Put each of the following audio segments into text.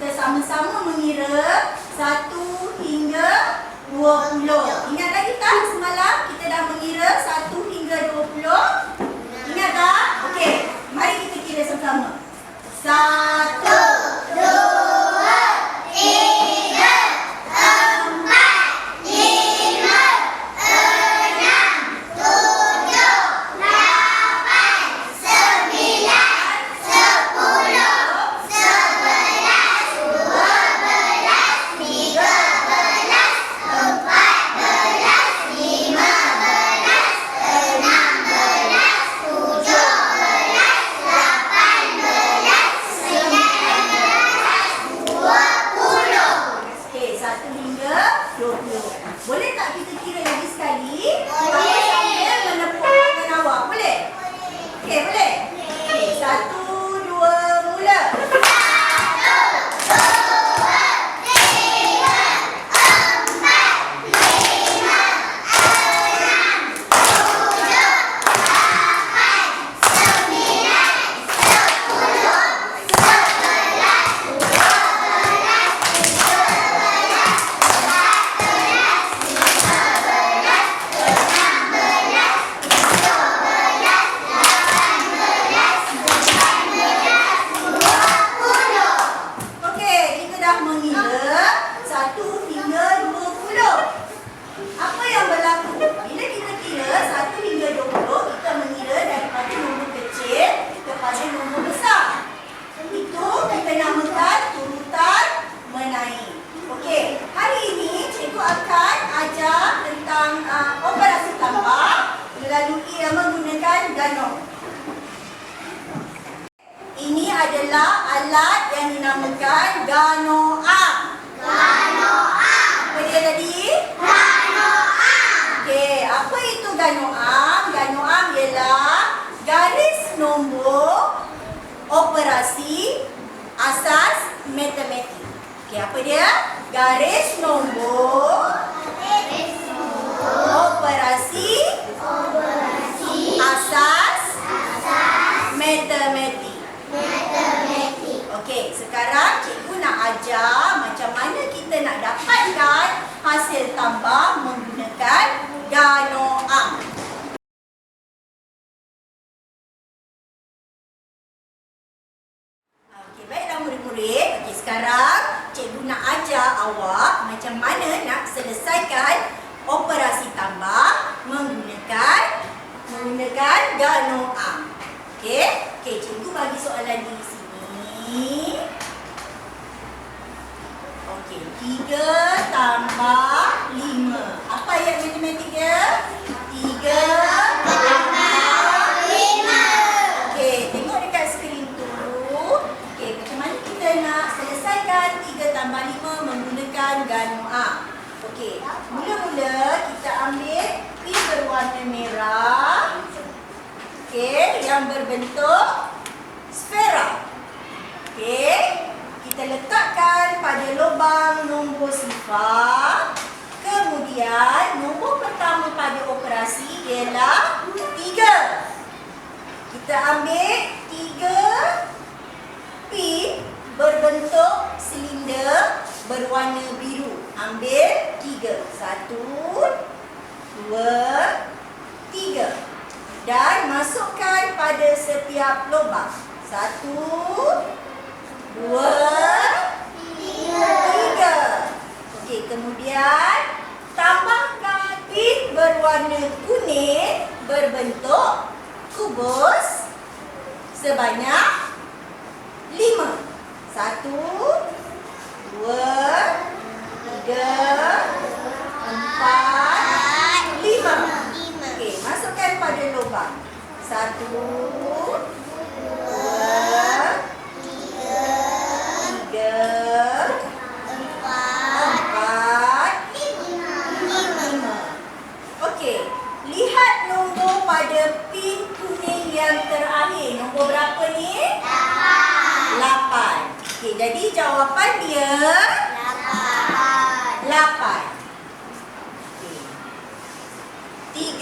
kita sama-sama mengira 1 hingga 20. Ingat lagi tak semalam kita dah mengira 1 hingga 20? Ingat tak? Okey, mari kita kira sama-sama. 1, 2, 3, 4, 5, 6, 7, 8, 9, 10, 20. Boleh tak kita kira lagi sekali? Boleh. Sambil menepuk tangan awak. Boleh? Okey, boleh? Okey, 1, 2, mula.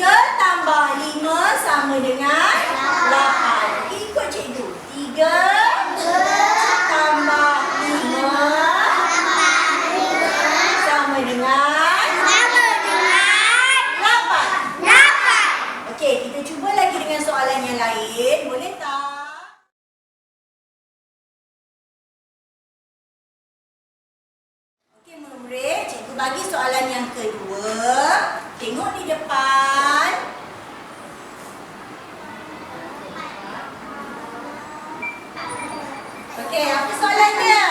3 tambah 5 sama dengan 8. Ikut cikgu. 3 tambah 5 bagi soalan yang kedua. Tengok di depan. Okey, apa soalan dia?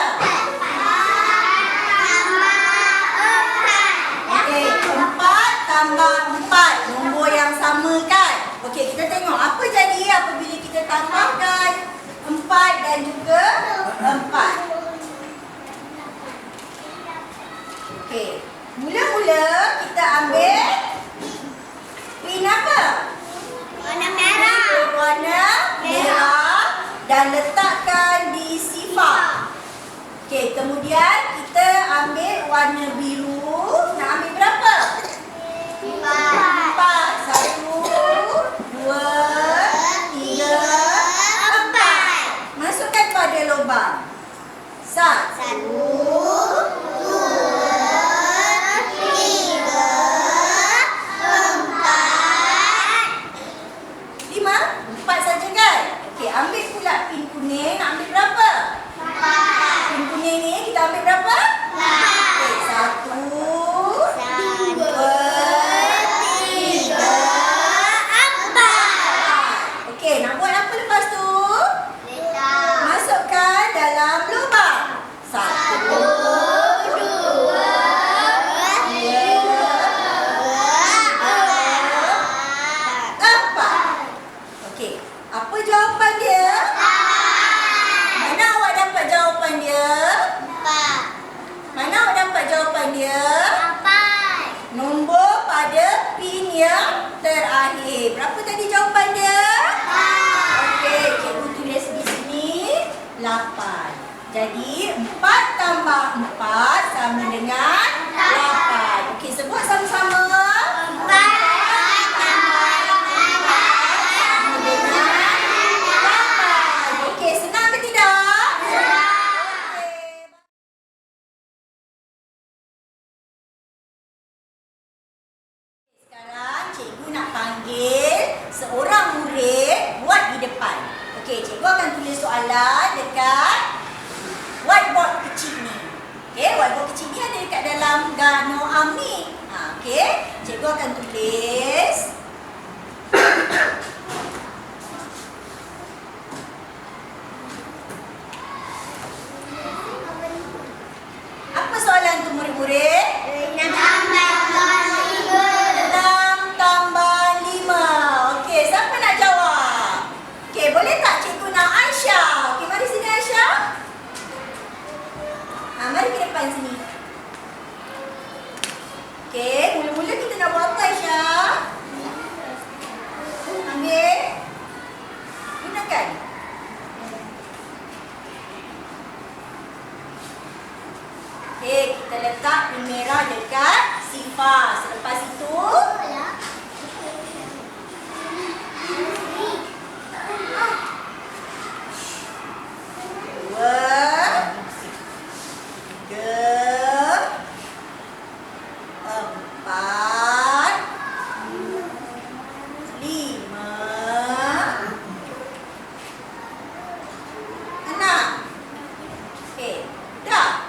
Okey, 4 tambah 4. Nombor yang sama kan? Okey, kita tengok apa jadi apabila kita tambahkan 4 dan juga 4. Okey, mula-mula kita ambil pin apa? Warna merah. Warna merah dan letakkan di sifar. Okey, kemudian kita ambil warna biru. Nak ambil berapa? 4. 1, 2, 3, 4. Masukkan pada lubang. 1, 4 saja kan? Okey, ambil pula pin kuning. Nak ambil berapa? 4. Pin kuning ni kita ambil berapa? 4. Okey, 1, 2, 3, 4. Okey, nak buat apa lepas tu? Masukkan dalam lubang. 1, 2, 4. Okey, apa jawapan dia? Mana awak dapat jawapan dia? Mana awak dapat jawapan dia? Nombor pada pin yang terakhir. Berapa tadi jawapan dia? Okey, cikgu tulis di sini 8. Jadi 4 tambah 4 sama dengan 8. Okey, sebut sama-sama. 4 tambah 4 sama dengan 8. Okey, senang ke tidak? Okey. Sekarang cikgu nak panggil seorang murid buat di depan. Okey, cikgu akan tulis soalan dekat whiteboard kecil ni. Okey, whiteboard kecil ni ada dekat dalam Gano Am ni. Okey, cikgu akan tulis. Apa soalan tu murid-murid? 6 tambah 5. Okey, siapa nak jawab? Okey, boleh tak cikgu nak Aisyah? Okey, mari sini Aisyah. Mari ke depan sini. Okey, mula-mula kita nak buat apa Aisyah? Ambil. Gunakan. Okey, kita letak pin merah dekat sifar. Selepas itu, 2, 3, 4, 5, 6. Okey, dah.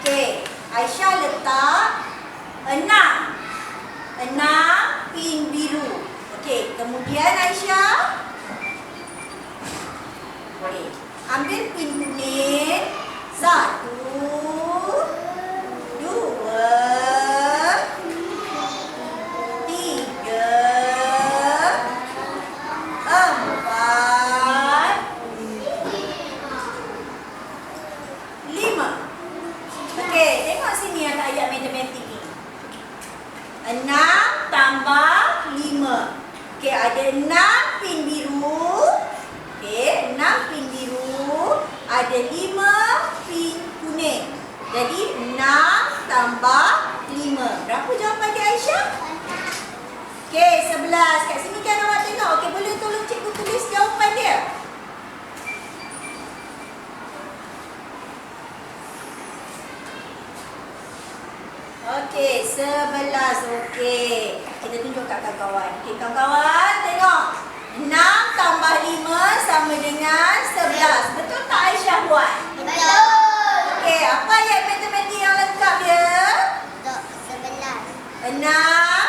Okey, Aisyah letak 6 pin biru. Okey, kemudian Aisyah boleh ambil pin kuning. 1, 2, 3, 4, 5. Okey, tengok sini ada ayat matematik ni. 6 tambah 5. Okey, ada 6 pin biru. Okey, 6 pin biru. Ada 5 pin kuning. Jadi 6 tambah 5. Berapa jawapan dia Aisyah? Okey, 11. Kat sini kan awak tengok. Okey, boleh tolong cikgu tulis jawapan dia? Okey, 11. Okey. Kita tunjuk kat kawan-kawan. Okey, kawan-kawan tengok. 6 tambah 5 sama dengan 11. Betul tak Aisyah buat? Betul. Okey, apa ayat matematik yang lengkap dia? Enam.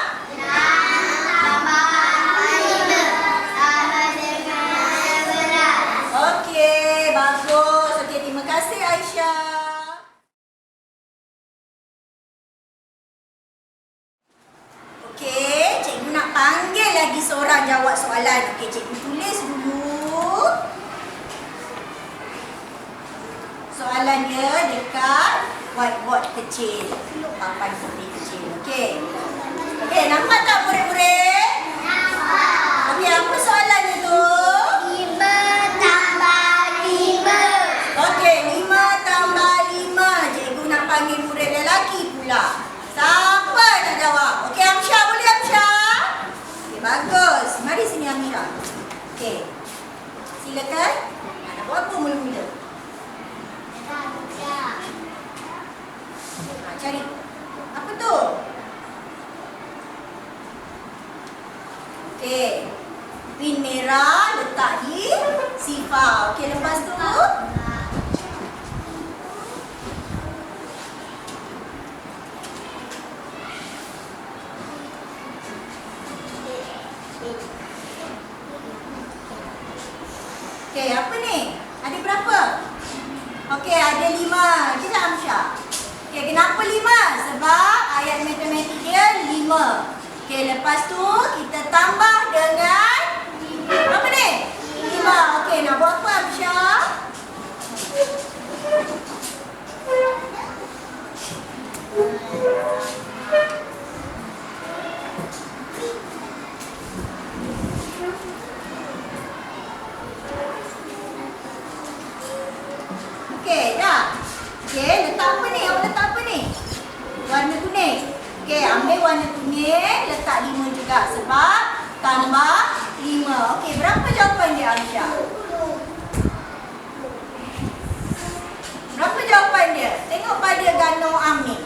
Okey, bagus. Okey, terima kasih Aisyah. Okey, cikgu nak panggil lagi seorang jawab soalan. Okey, cikgu tulis dulu. Soalan dia dekat whiteboard kecil. Papan putih kecil. Okey. Okey, nampak tak murid-murid? Nampak. Okey, apa soalannya tu? 5 tambah 5. Okey, 5 tambah 5. Cikgu nak panggil murid lelaki pula. Siapa nak jawab? Okey, Amsyah, boleh Amsyah? Okey, bagus. Mari sini Amira. Okey. Silakan. Nak buat apa mula-mula? Cari. Apa tu? Okey. Pin merah letak di sifar. Okey, lepas tu? Okey, apa ni? Ada berapa? Okey, ada 5. Kita Amsyah. Okey, kenapa 5? Sebab ayat matematik dia 5. Okey, lepas tu kita tambah dengan apa ni? 5. Okey, nak buat apa Amsyah? Okey, dah. Okey, letak apa ni? Awak letak apa ni? Warna kuning. Okey, ambil warna kuning, letak 5 juga sebab tambah 5. Okey, berapa jawapan dia Amsyah? Berapa jawapan dia? Tengok pada ganong Amin.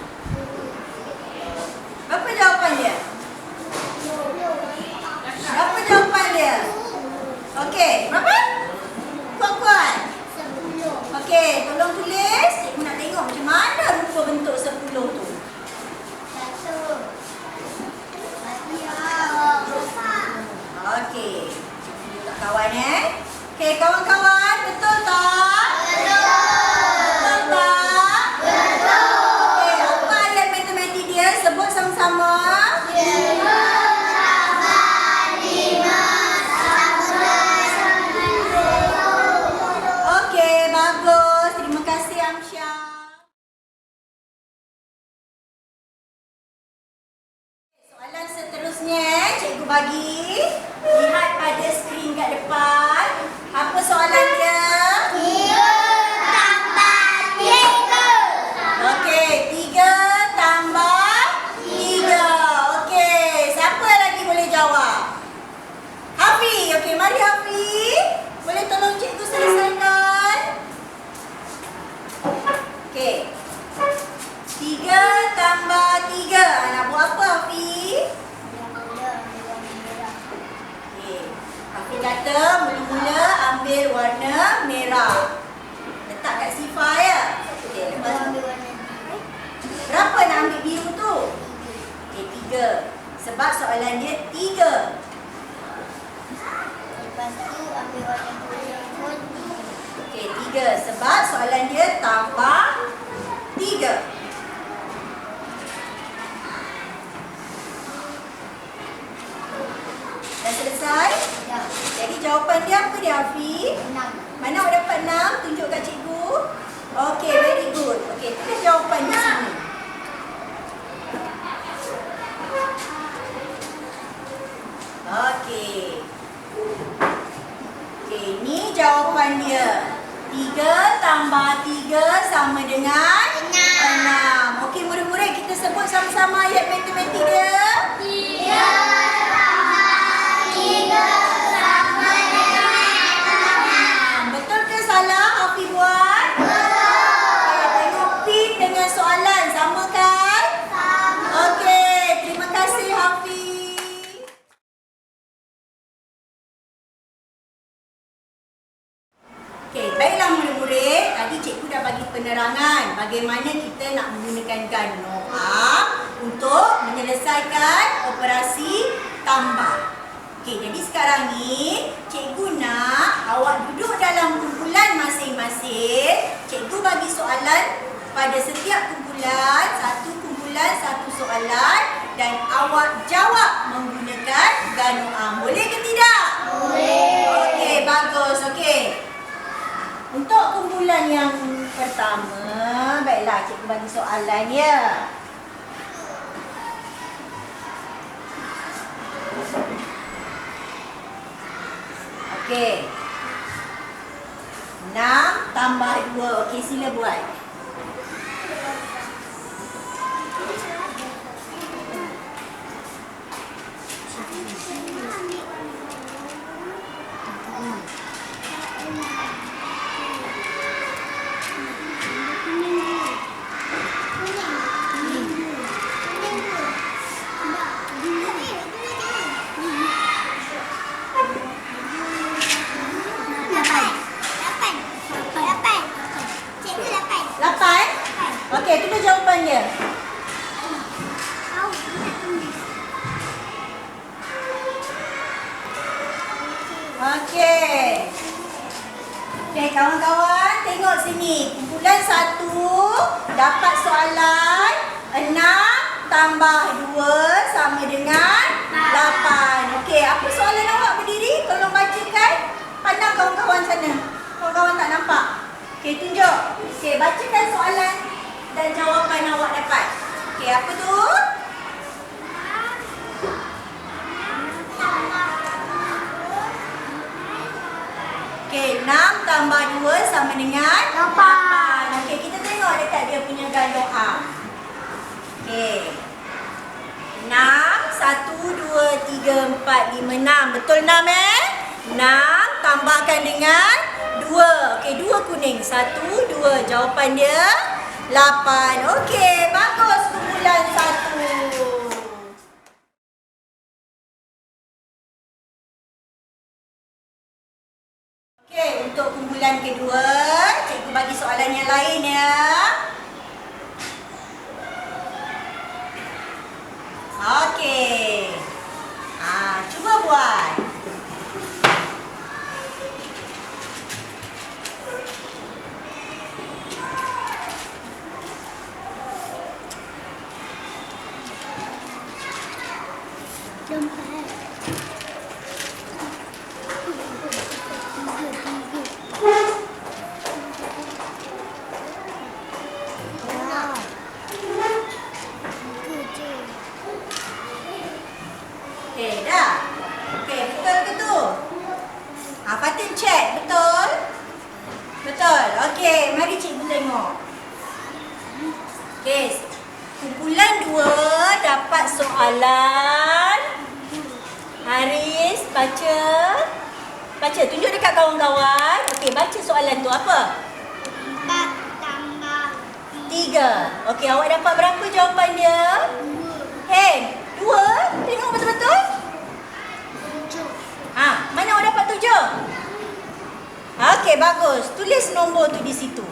Berapa jawapan dia? Berapa jawapan dia? Okey, berapa? Kuat-kuat. Okey, tolong tulis. Cikgu nak tengok macam mana rupa bentuk 10 tu. Okey. Cikgu letak kawan Okey, kawan-kawan, betul tak? Betul tak? Okey, apa ayat matematik dia? Sebut sama-sama. Okey, bagus. Terima kasih Amsyah. Soalan seterusnya cikgu bagi. Lihat pada skrin kat depan. Apa soalan dia? 3 tambah 3. Okey, 3 tambah 3. Okey, siapa lagi boleh jawab? Hafi. Okey, mari Hafi. Boleh tolong cikgu selesaikan? Okey. 3 tambah 3. Nak buat apa Hafi? Okey. Hafi kata mula-mula ambil warna merah. Letak kat sifar ya. Okey, lepas tu berapa nak ambil biru tu? Okey, 3. Sebab soalan dia 3. Lepas tu ambil warna kuning pun. Okey, 3. Sebab soalan dia tambah 3. Dah selesai? Ya. Jadi jawapan dia apa dia Hafi? 6. Mana awak dapat 6? Tunjuk kat cikgu. Okey, very good. Okey, tulis jawapan di sini. Okey. Okey, ni jawapan dia. 3 tambah 3 sama dengan 6. Okey, murid-murid, kita sebut sama-sama ayat matematik dia. 6. Betul ke salah Hafi buat? Okey, tengok pin dengan soalan. Sama kan? Okey, terima kasih Hafi. Okey, baiklah murid-murid. Tadi cikgu dah bagi penerangan bagaimana kita nak menggunakan ganoa untuk menyelesaikan menyelesaikan operasi tambah. Okey, jadi sekarang ni cikgu nak awak duduk dalam kumpulan masing-masing. Cikgu bagi soalan pada setiap kumpulan, satu soalan dan awak jawab menggunakan gano am. Boleh ke tidak? Boleh. Okey, bagus. Okey. Untuk kumpulan yang pertama, baiklah cikgu bagi soalan ya. Okey. 6 tambah 2. Okey, sila buat. Okey, itu jawapannya. Okey. Okey, kawan-kawan tengok sini. Kumpulan 1 dapat soalan 6 tambah 2 sama dengan 8. Okey, apa soalan awak berdiri? Tolong bacakan. Pandang kawan-kawan sana. Kawan-kawan tak nampak. Okey, tunjuk. Okey, bacakan soalan dan jawapan awak dapat. Okey, apa tu? Okey, 6 tambah 2 sama dengan 8. Okey, kita tengok dekat dia punya gano A. Okey. 6, 1, 2, 3, 4, 5, 6. Betul 6 eh? 6 tambahkan dengan 2. Okey, 2 kuning. 1, 2. Jawapan dia 8. Okey, bagus kumpulan 1. Okey, untuk kumpulan kedua, cikgu bagi soalan yang lain ya. Okey. Cuba buat. Okey, dah. Okey, betul ke tu? Fatin check, betul? Betul. Okey, mari cikgu tengok. Okey, kumpulan 2 dapat soalan. Haris, baca. Baca, tunjuk dekat kawan-kawan. Okey, baca soalan tu apa? 4 tambah 3. Okey, awak dapat berapa jawapan dia? Hen, 2? Tengok betul-betul. Mana awak dapat 7? Okey, bagus. Tulis nombor tu di situ.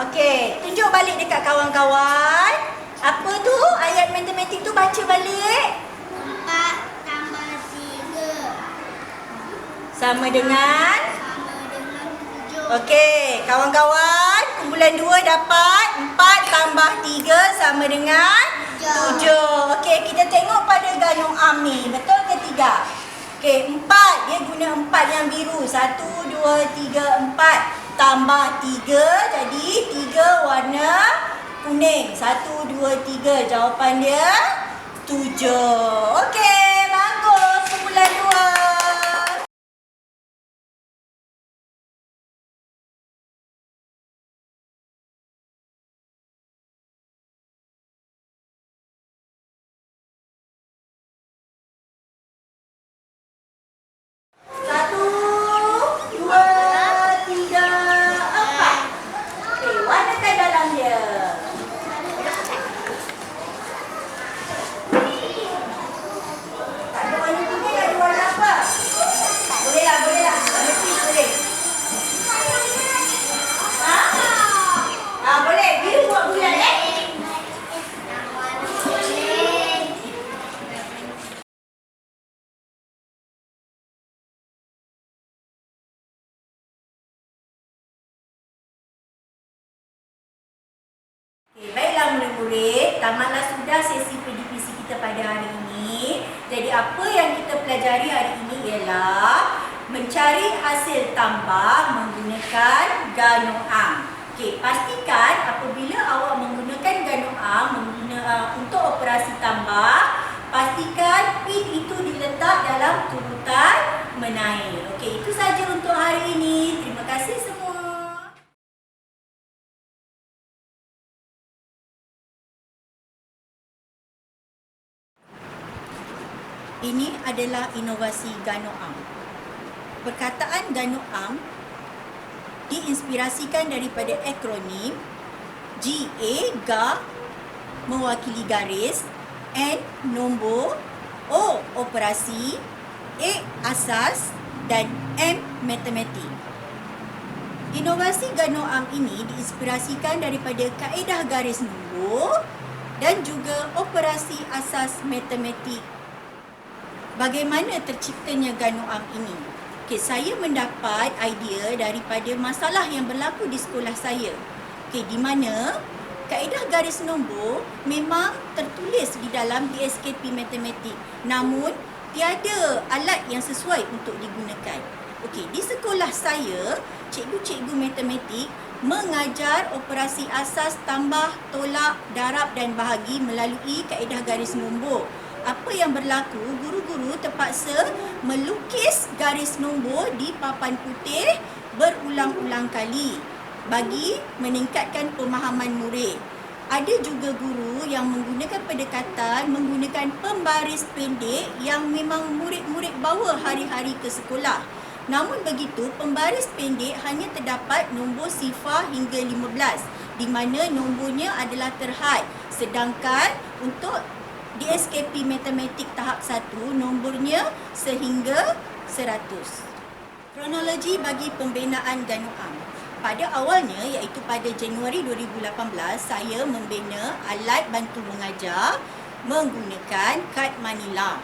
Okey. Tunjuk balik dekat kawan-kawan. Apa tu? Ayat matematik tu baca balik. 4 tambah 3 Sama dengan? sama dengan 7. Okey, kawan-kawan. Kumpulan 2 dapat 4 tambah 3 sama dengan 7. Okey, kita tengok pada gano am ni. Betul ke tidak? Okey, 4. Dia guna 4 yang biru. 1, 2, 3, 4. Tambah 3. Jadi 3 warna kuning. 1, 2, 3. Jawapan dia 7. Okey, bagus. Kumpulan 2. murid, tamatlah sudah sesi PDPC kita pada hari ini. Jadi apa yang kita pelajari hari ini ialah mencari hasil tambah menggunakan ganoang. Okey, pastikan apabila awak menggunakan ganoang untuk operasi tambah, pastikan pin itu diletak dalam turutan menaik. Okey, itu saja untuk hari ini. Terima kasih semua. Ini adalah inovasi ganoang. Perkataan ganoang diinspirasikan daripada akronim GA, ga, mewakili garis, N, nombor, O, operasi, A, asas dan M, matematik. Inovasi ganoang ini diinspirasikan daripada kaedah garis nombor dan juga operasi asas matematik. Bagaimana terciptanya ganoang ini? Okey, saya mendapat idea daripada masalah yang berlaku di sekolah saya. Okey, di mana kaedah garis nombor memang tertulis di dalam DSKP matematik. Namun, tiada alat yang sesuai untuk digunakan. Okey, di sekolah saya, cikgu-cikgu matematik mengajar operasi asas tambah, tolak, darab dan bahagi melalui kaedah garis nombor. Apa yang berlaku, guru-guru terpaksa melukis garis nombor di papan putih berulang-ulang kali bagi meningkatkan pemahaman murid. Ada juga guru yang menggunakan pendekatan menggunakan pembaris pendek yang memang murid-murid bawa hari-hari ke sekolah. Namun begitu, pembaris pendek hanya terdapat nombor sifar hingga 15 di mana nombornya adalah terhad. Sedangkan untuk DSKP matematik tahap 1 nombornya sehingga 100. Kronologi bagi pembinaan ganoang. Pada awalnya iaitu pada Januari 2018 saya membina alat bantu mengajar menggunakan kad manila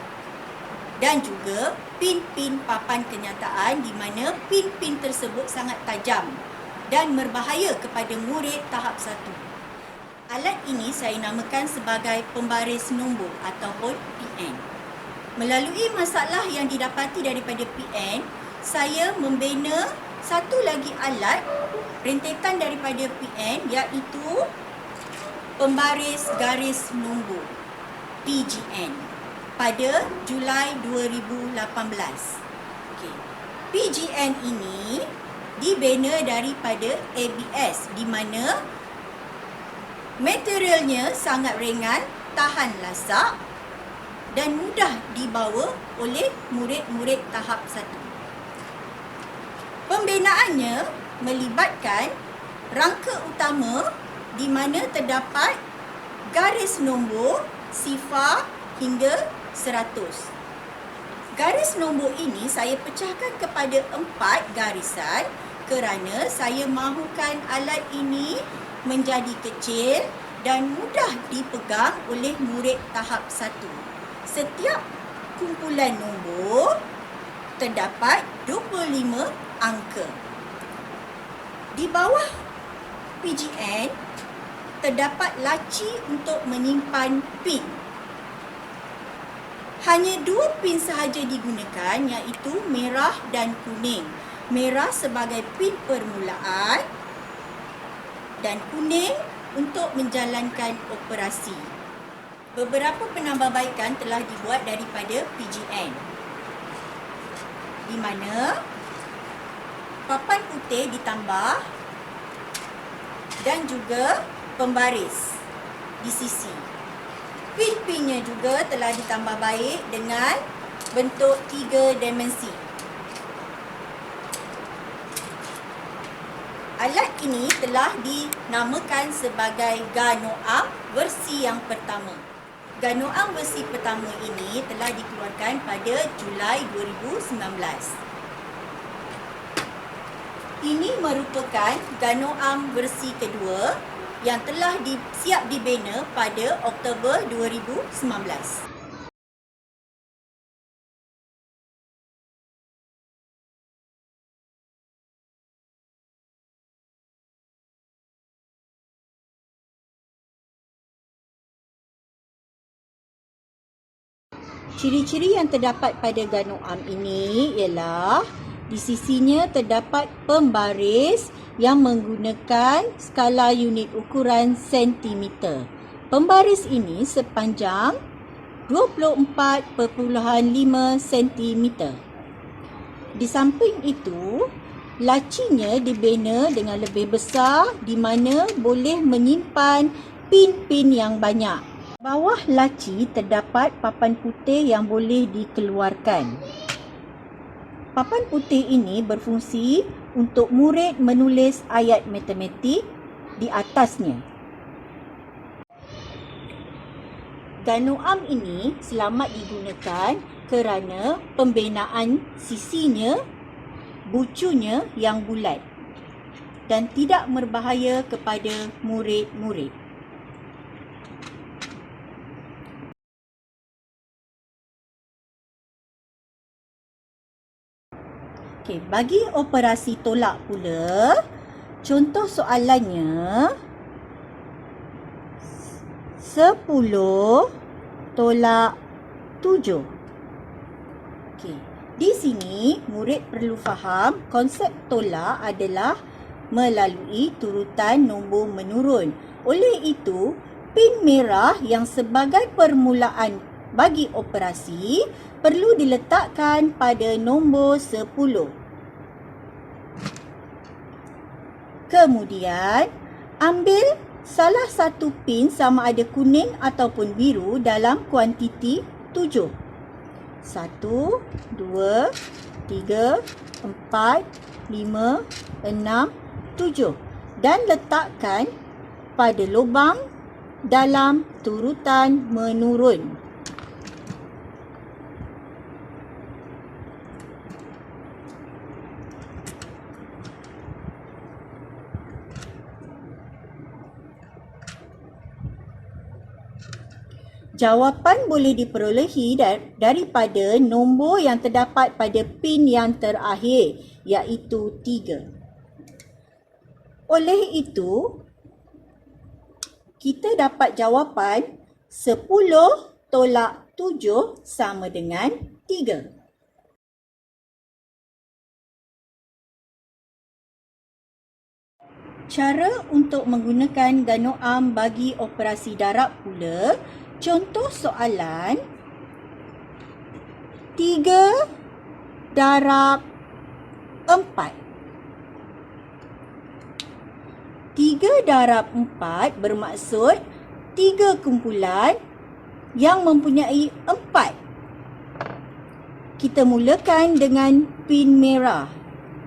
dan juga pin-pin papan kenyataan di mana pin-pin tersebut sangat tajam dan berbahaya kepada murid tahap 1. Alat ini saya namakan sebagai pembaris nombor ataupun PN. Melalui masalah yang didapati daripada PN, saya membina satu lagi alat rentetan daripada PN iaitu pembaris garis nombor PGN pada Julai 2018. Okay. PGN ini dibina daripada ABS di mana materialnya sangat ringan, tahan lasak dan mudah dibawa oleh murid-murid tahap 1. Pembinaannya melibatkan rangka utama di mana terdapat garis nombor sifar hingga 100. Garis nombor ini saya pecahkan kepada 4 garisan kerana saya mahukan alat ini menjadi kecil dan mudah dipegang oleh murid tahap 1. Setiap kumpulan nombor terdapat 25 angka. Di bawah PGN terdapat laci untuk menyimpan pin. Hanya 2 pin sahaja digunakan iaitu merah dan kuning. Merah sebagai pin permulaan dan kuning untuk menjalankan operasi. Beberapa penambahbaikan telah dibuat daripada PGN di mana papan putih ditambah dan juga pembaris di sisi. Pin-pinnya juga telah ditambah baik dengan bentuk 3 dimensi. Alat ini telah dinamakan sebagai ganoang versi yang pertama. Ganoang versi pertama ini telah dikeluarkan pada Julai 2019. Ini merupakan ganoang versi kedua yang telah siap dibina pada Oktober 2019. Ciri-ciri yang terdapat pada ganoam ini ialah di sisinya terdapat pembaris yang menggunakan skala unit ukuran sentimeter. Pembaris ini sepanjang 24.5 cm. Di samping itu, lacinya dibina dengan lebih besar di mana boleh menyimpan pin-pin yang banyak. Bawah laci terdapat papan putih yang boleh dikeluarkan. Papan putih ini berfungsi untuk murid menulis ayat matematik di atasnya. Ganoam ini selamat digunakan kerana pembinaan sisinya, bucunya yang bulat dan tidak berbahaya kepada murid-murid. Okey, bagi operasi tolak pula, contoh soalannya 10 tolak 7. Okey, di sini murid perlu faham konsep tolak adalah melalui turutan nombor menurun. Oleh itu, pin merah yang sebagai permulaan bagi operasi perlu diletakkan pada nombor 10. Kemudian, ambil salah satu pin sama ada kuning ataupun biru dalam kuantiti 7. 1, 2, 3, 4, 5, 6, 7 dan letakkan pada lubang dalam turutan menurun. Jawapan boleh diperolehi daripada nombor yang terdapat pada pin yang terakhir, iaitu 3. Oleh itu, kita dapat jawapan 10 tolak 7 sama dengan 3. Cara untuk menggunakan ganoam bagi operasi darab pula, contoh soalan 3 darab 4. 3 darab 4 bermaksud 3 kumpulan yang mempunyai 4. Kita mulakan dengan pin merah.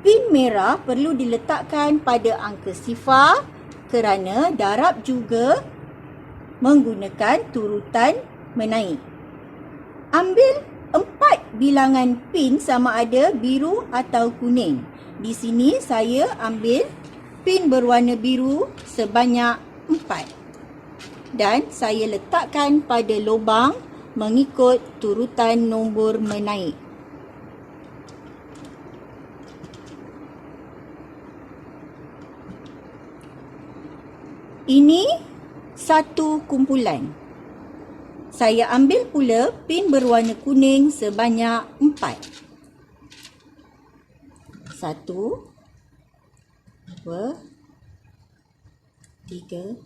Pin merah perlu diletakkan pada angka sifar kerana darab juga menggunakan turutan menaik. Ambil 4 bilangan pin sama ada biru atau kuning. Di sini saya ambil pin berwarna biru sebanyak 4. Dan saya letakkan pada lubang mengikut turutan nombor menaik. Ini satu kumpulan. Saya ambil pula pin berwarna kuning sebanyak 4. 1, 2, 3,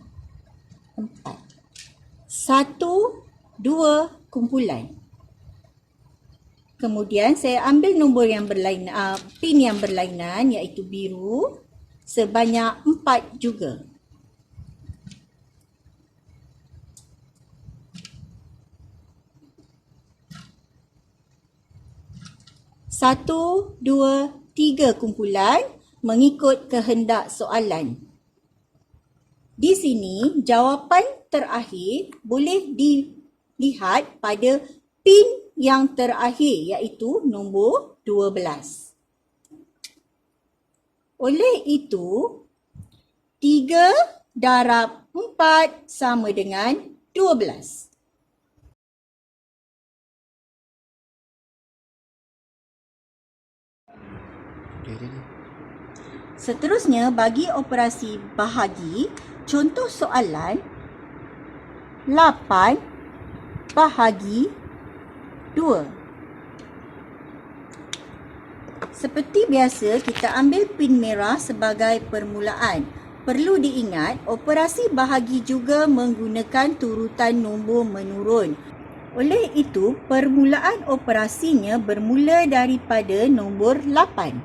4. 1, 2 kumpulan. Kemudian saya ambil nombor yang berlainan, pin yang berlainan iaitu biru sebanyak 4 juga. 1, 2, 3 kumpulan mengikut kehendak soalan. Di sini jawapan terakhir boleh dilihat pada pin yang terakhir iaitu nombor 12. Oleh itu 3 darab 4 sama dengan 12. Seterusnya, bagi operasi bahagi, contoh soalan 8 bahagi 2. Seperti biasa, kita ambil pin merah sebagai permulaan. Perlu diingat, operasi bahagi juga menggunakan turutan nombor menurun. Oleh itu, permulaan operasinya bermula daripada nombor 8.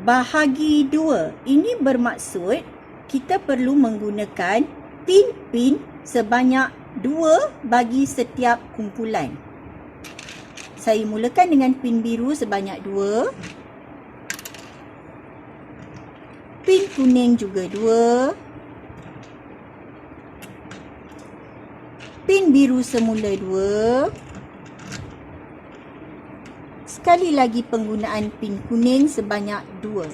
Bahagi 2. Ini bermaksud kita perlu menggunakan pin-pin sebanyak 2 bagi setiap kumpulan. Saya mulakan dengan pin biru sebanyak 2. Pin kuning juga 2. Pin biru semula 2. Sekali lagi penggunaan pin kuning sebanyak 2.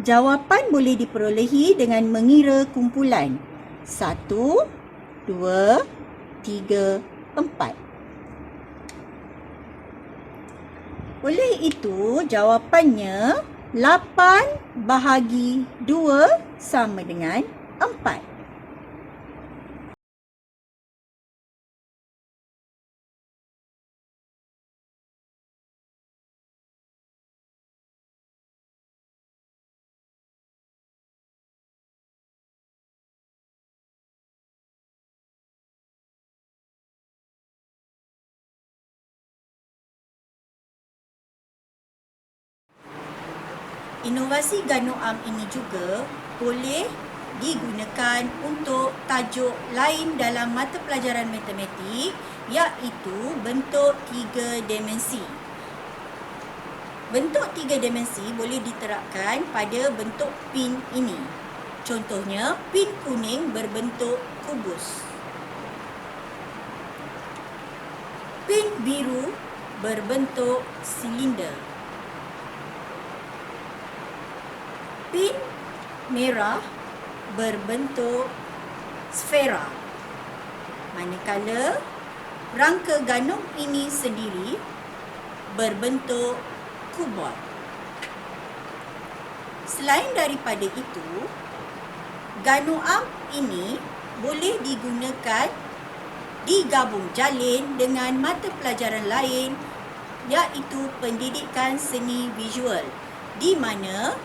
Jawapan boleh diperolehi dengan mengira kumpulan 1, 2, 3, 4. Oleh itu, jawapannya 8 bahagi 2 sama dengan 4. Inovasi Ganoam ini juga boleh digunakan untuk tajuk lain dalam mata pelajaran matematik, iaitu bentuk 3 dimensi. Bentuk 3 dimensi boleh diterapkan pada bentuk pin ini. Contohnya, pin kuning berbentuk kubus. Pin biru berbentuk silinder. Pin merah berbentuk sfera. Manakala rangka ganum ini sendiri berbentuk kuboid. Selain daripada itu, Ganoam ini boleh digunakan digabung jalin dengan mata pelajaran lain, iaitu pendidikan seni visual, di mana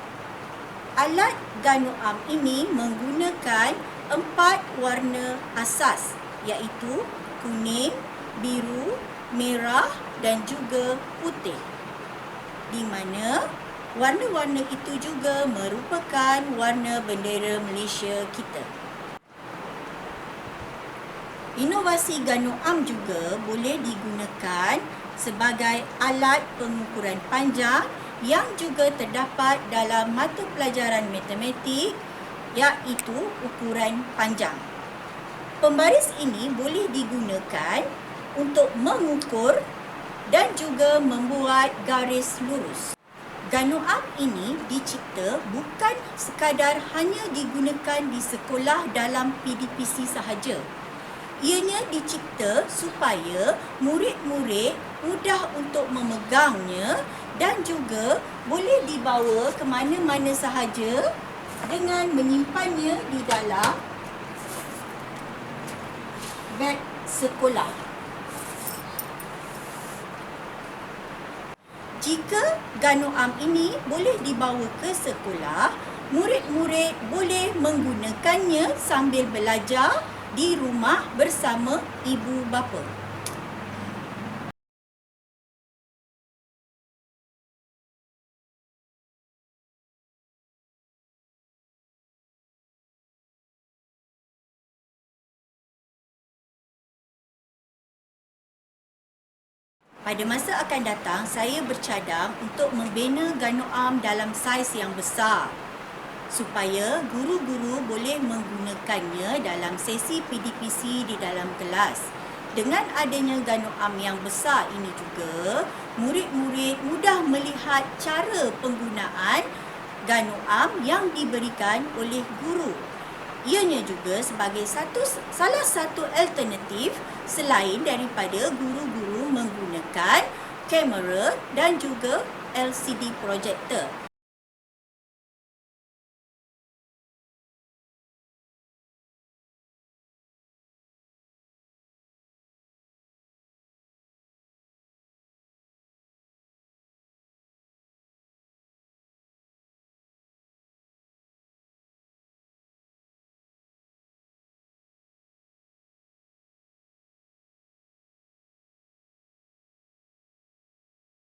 alat Ganoam ini menggunakan 4 warna asas, iaitu kuning, biru, merah dan juga putih, di mana warna-warna itu juga merupakan warna bendera Malaysia kita. Inovasi Ganoam juga boleh digunakan sebagai alat pengukuran panjang yang juga terdapat dalam mata pelajaran matematik, iaitu ukuran panjang. Pembaris ini boleh digunakan untuk mengukur dan juga membuat garis lurus. Ganoam ini dicipta bukan sekadar hanya digunakan di sekolah dalam PDPC sahaja. Ianya dicipta supaya murid-murid mudah untuk memegangnya dan juga boleh dibawa ke mana-mana sahaja dengan menyimpannya di dalam beg sekolah. Jika Ganoam ini boleh dibawa ke sekolah, murid-murid boleh menggunakannya sambil belajar di rumah bersama ibu bapa. Pada masa akan datang, saya bercadang untuk membina Ganoam dalam saiz yang besar supaya guru-guru boleh menggunakannya dalam sesi PDPC di dalam kelas. Dengan adanya Ganoam yang besar ini juga, murid-murid mudah melihat cara penggunaan Ganoam yang diberikan oleh guru. Ianya juga sebagai salah satu alternatif selain daripada guru-guru menggunakan kamera dan juga LCD projector.